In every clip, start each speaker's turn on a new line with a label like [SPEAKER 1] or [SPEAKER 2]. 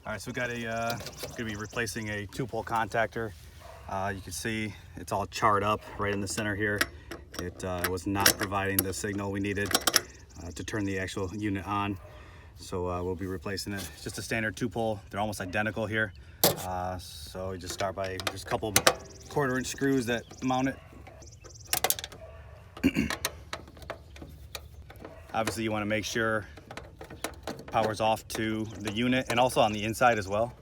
[SPEAKER 1] All right, so we got gonna be replacing a 2-pole contactor. You can see it's all charred up right in the center here. It was not providing the signal we needed to turn the actual unit on. So we'll be replacing it. It's just a standard 2-pole. They're almost identical here. So you just start by just a couple 1/4-inch screws that mount it. Obviously you want to make sure power's off to the unit and also on the inside as well.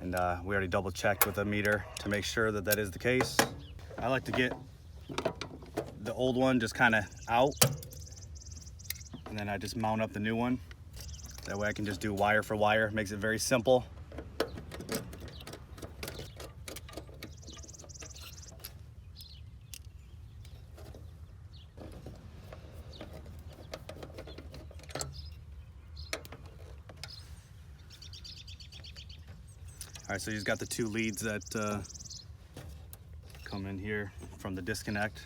[SPEAKER 1] And we already double checked with a meter to make sure that that is the case. I like to get the old one just kind of out, and then I just mount up the new one. That way I can just do wire for wire. Makes it very simple. All right, so you've got the 2 leads that come in here from the disconnect.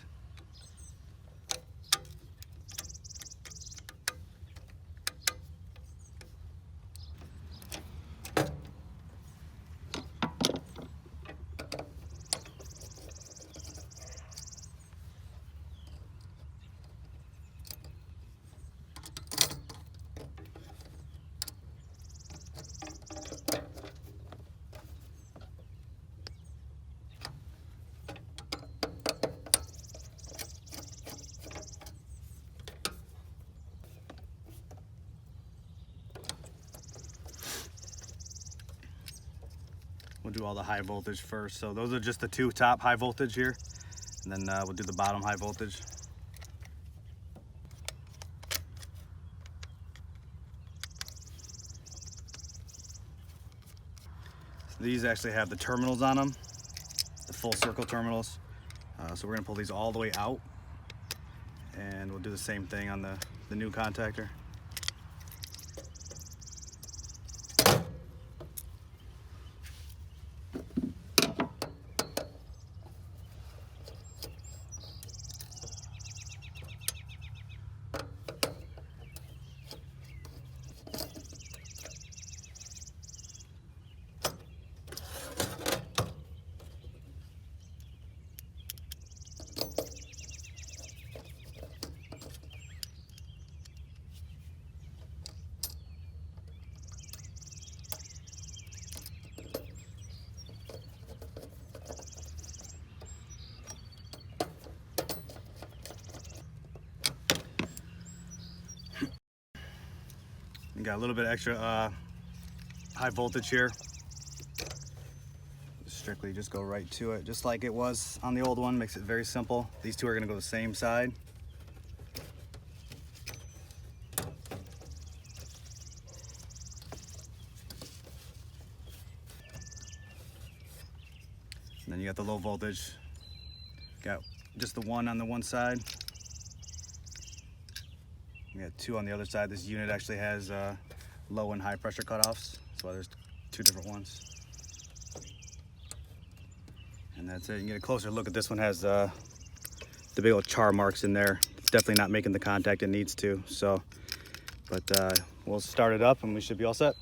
[SPEAKER 1] We'll do all the high voltage first. So those are just the 2 top high voltage here. And then we'll do the bottom high voltage. So these actually have the terminals on them, the full circle terminals. So we're gonna pull these all the way out. And we'll do the same thing on the new contactor. We got a little bit extra high voltage here. Strictly just go right to it, just like it was on the old one. Makes it very simple. These 2 are gonna go the same side. And then you got the low voltage. Got just the 1 on the one side. We got 2 on the other side. This unit actually has low and high pressure cutoffs. That's why there's 2 different ones. And that's it. You can get a closer look at this one. Has the big old char marks in there. It's definitely not making the contact it needs to. So, but we'll start it up and we should be all set.